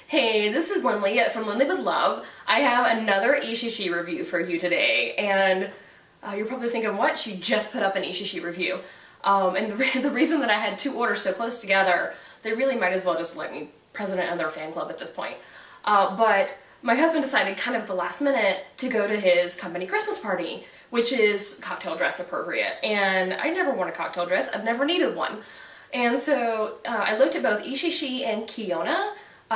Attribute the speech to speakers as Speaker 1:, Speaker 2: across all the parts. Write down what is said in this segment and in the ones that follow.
Speaker 1: Hey, this is Lindley from Lindley with Love. I have another Igigi review for you today, and you're probably thinking, what? She just put up an Igigi review. And the reason that I had two orders so close together, they really might as well just let me president of their fan club at this point. But my husband decided kind of at the last minute to go to his company Christmas party, which is cocktail dress appropriate. And I never worn a cocktail dress. I've never needed one. And so I looked at both Igigi and Kiona,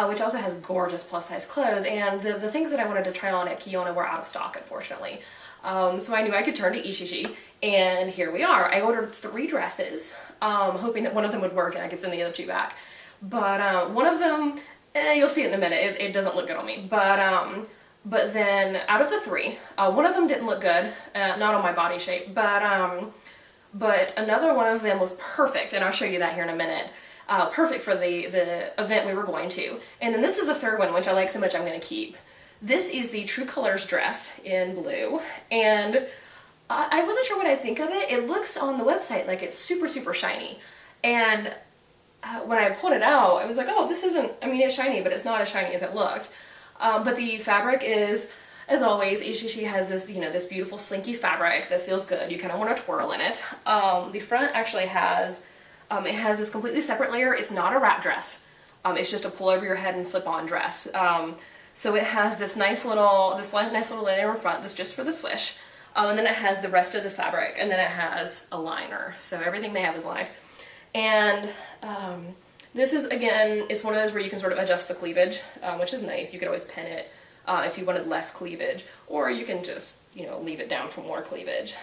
Speaker 1: which also has gorgeous plus size clothes, and the things that I wanted to try on at Kiona were out of stock, unfortunately. So I knew I could turn to Igigi, and here we are. I ordered 3 dresses, hoping that one of them would work and I could send the other 2 back. But one of them, you'll see it in a minute, it doesn't look good on me. But then out of the 3, one of them didn't look good, not on my body shape, but another one of them was perfect, and I'll show you that here in a minute. Perfect for the event we were going to. And then this is the 3rd one, which I like so much I'm going to keep. This is the True Colors dress in blue, and I wasn't sure what I'd think of it. It looks on the website like it's super, super shiny. And when I pulled it out, I was like, oh, this isn't, I mean, it's shiny, but it's not as shiny as it looked. But the fabric is, as always, Igigi has this, this beautiful slinky fabric that feels good. You kind of want to twirl in it. The front actually has, it has this completely separate layer. It's not a wrap dress. It's just a pull over your head and slip on dress. So it has this nice little layer in front that's just for the swish. And then it has the rest of the fabric, and then it has a liner. So everything they have is lined. And this is, again, it's one of those where you can sort of adjust the cleavage, which is nice. You could always pin it if you wanted less cleavage, or you can just, leave it down for more cleavage.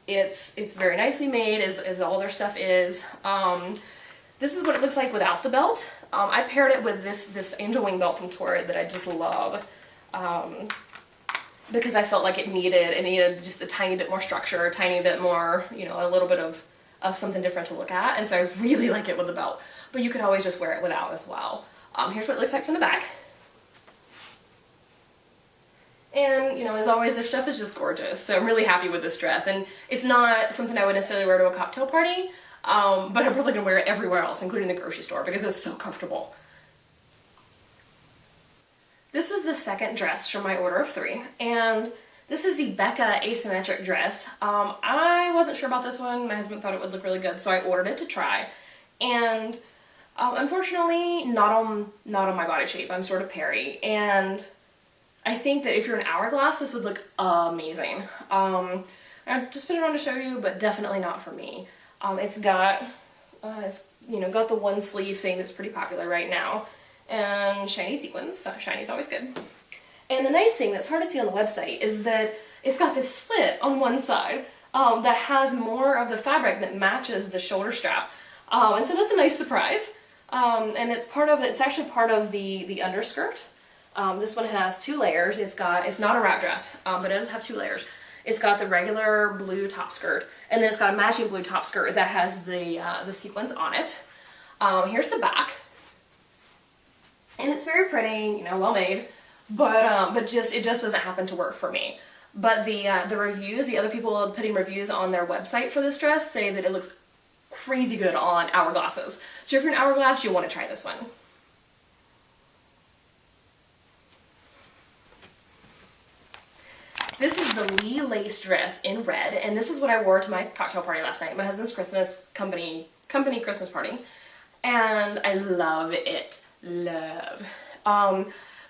Speaker 1: It's very nicely made, as all their stuff is. This is what it looks like without the belt. I paired it with this angel wing belt from Torrid that I just love, because I felt like it needed just a tiny bit more structure, a tiny bit more, a little bit of something different to look at, and so I really like it with the belt. But you could always just wear it without as well. Here's what it looks like from the back. And, as always, their stuff is just gorgeous, so I'm really happy with this dress. And it's not something I would necessarily wear to a cocktail party, but I'm probably going to wear it everywhere else, including the grocery store, because it's so comfortable. This was the 2nd dress from my order of 3, and this is the Becca asymmetric dress. I wasn't sure about this one. My husband thought it would look really good, so I ordered it to try. And unfortunately, not on my body shape. I'm sort of Perry, and I think that if you're an hourglass, this would look amazing. I just put it on to show you, but definitely not for me. It's got got the one sleeve thing that's pretty popular right now, and shiny sequins. So shiny's always good. And the nice thing that's hard to see on the website is that it's got this slit on one side that has more of the fabric that matches the shoulder strap, and so that's a nice surprise. And it's actually part of the underskirt. This one has 2 layers. It's not a wrap dress, but it does have 2 layers. It's got the regular blue top skirt, and then it's got a matching blue top skirt that has the sequins on it. Here's the back, and it's very pretty, well made, but it just doesn't happen to work for me. But the reviews, the other people putting reviews on their website for this dress say that it looks crazy good on hourglasses. So if you're an hourglass, you'll want to try this one. This is the Lee lace dress in red, and this is what I wore to my cocktail party last night, my husband's company Christmas party, and I love it. Love.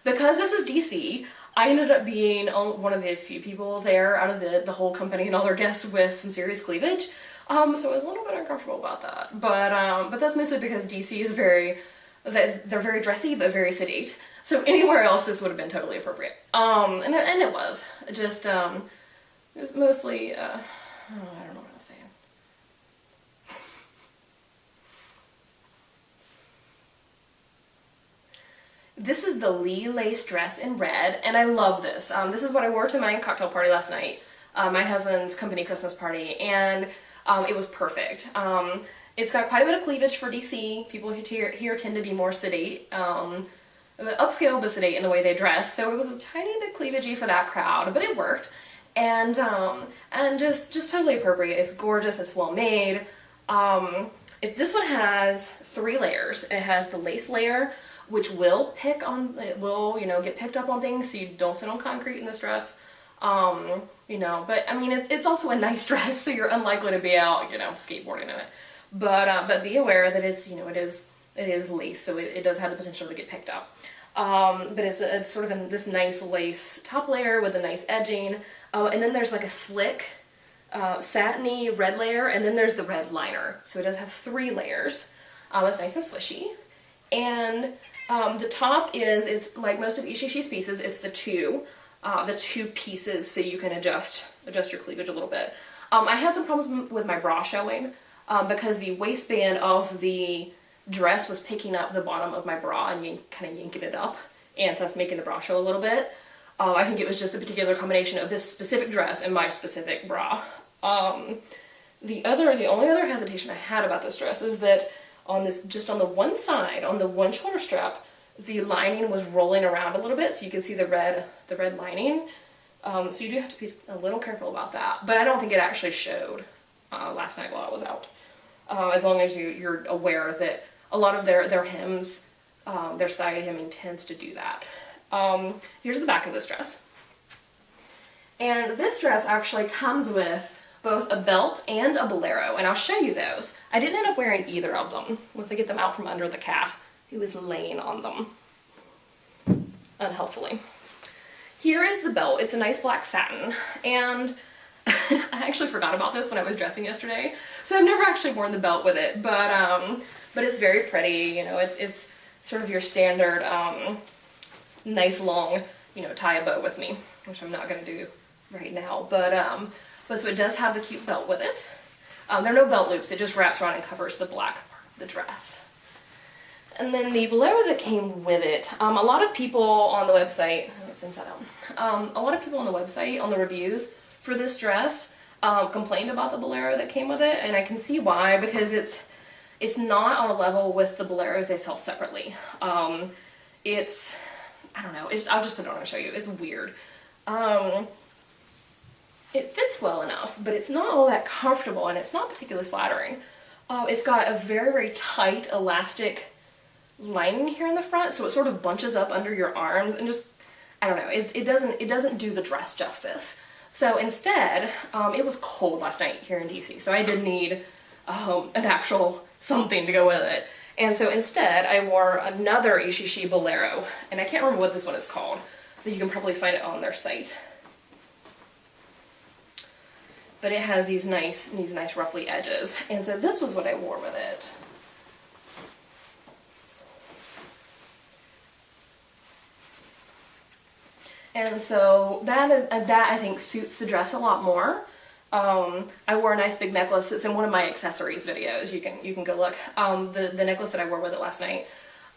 Speaker 1: Because this is DC, I ended up being one of the few people there out of the whole company and all their guests with some serious cleavage, so I was a little bit uncomfortable about that, but that's mostly because DC is they're very dressy but very sedate. So anywhere else this would have been totally appropriate. And it was. Just, it was mostly, I don't know what I was saying. This is the Lee lace dress in red, and I love this. This is what I wore to my cocktail party last night, my husband's company Christmas party, and it was perfect. It's got quite a bit of cleavage for DC. People here tend to be more sedate. Upscale but sedate in the way they dress, so it was a tiny bit cleavagey for that crowd, but it worked. And just totally appropriate. It's gorgeous, it's well made. This one has 3 layers. It has the lace layer, which will pick on, it will, you know, get picked up on things, so you don't sit on concrete in this dress. You know, but I mean, it's also a nice dress, so you're unlikely to be out, you know, skateboarding in it. But be aware that it's, you know, it is lace, so it does have the potential to get picked up. But it's sort of in this nice lace top layer with a nice edging. And then there's like a slick, satiny red layer, and then there's the red liner. So it does have 3 layers. It's nice and swishy. And the top it's like most of Igishi's pieces, it's the two pieces, so you can adjust your cleavage a little bit. I had some problems with my bra showing because the waistband of the dress was picking up the bottom of my bra and kind of yanking it up, and thus making the bra show a little bit. I think it was just the particular combination of this specific dress and my specific bra. The only other hesitation I had about this dress is that just on the one side, on the one shoulder strap, the lining was rolling around a little bit, so you can see the red lining. So you do have to be a little careful about that. But I don't think it actually showed last night while I was out. As long as you're aware that a lot of their hems, their side hemming tends to do that. Here's the back of this dress. And this dress actually comes with both a belt and a bolero, and I'll show you those. I didn't end up wearing either of them once I get them out from under the cat who was laying on them, unhelpfully. Here is the belt. It's a nice black satin, and I actually forgot about this when I was dressing yesterday, so I've never actually worn the belt with it, but it's very pretty. You know, it's sort of your standard nice long, you know, tie a bow with me, which I'm not gonna do right now, but so it does have the cute belt with it. There are no belt loops, it just wraps around and covers the black part of the dress. And then the bolero that came with it, a lot of people on the website, it's inside out, a lot of people on the website, on the reviews for this dress, complained about the bolero that came with it, and I can see why, because it's not on a level with the boleros they sell separately. I don't know, I'll just put it on and show you, it's weird. It fits well enough, but it's not all that comfortable, and it's not particularly flattering. It's got a very, very tight, elastic lining here in the front, so it sort of bunches up under your arms, and just, I don't know, it doesn't do the dress justice. So instead, it was cold last night here in DC, so I did need an actual something to go with it. And so instead, I wore another Igigi bolero, and I can't remember what this one is called, but you can probably find it on their site. But it has these nice ruffly edges, and so this was what I wore with it. And so that I think suits the dress a lot more. I wore a nice big necklace. It's in one of my accessories videos. You can go look. The necklace that I wore with it last night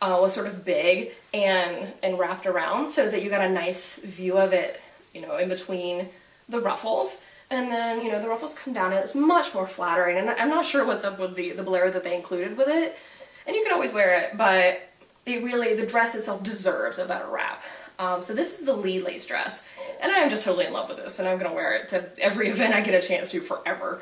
Speaker 1: was sort of big and wrapped around, so that you got a nice view of it, you know, in between the ruffles. And then, you know, the ruffles come down, and it's much more flattering. And I'm not sure what's up with the bolero that they included with it. And you can always wear it, but the dress itself deserves a better wrap. So this is the Lee lace dress, and I am just totally in love with this, and I'm going to wear it to every event I get a chance to forever.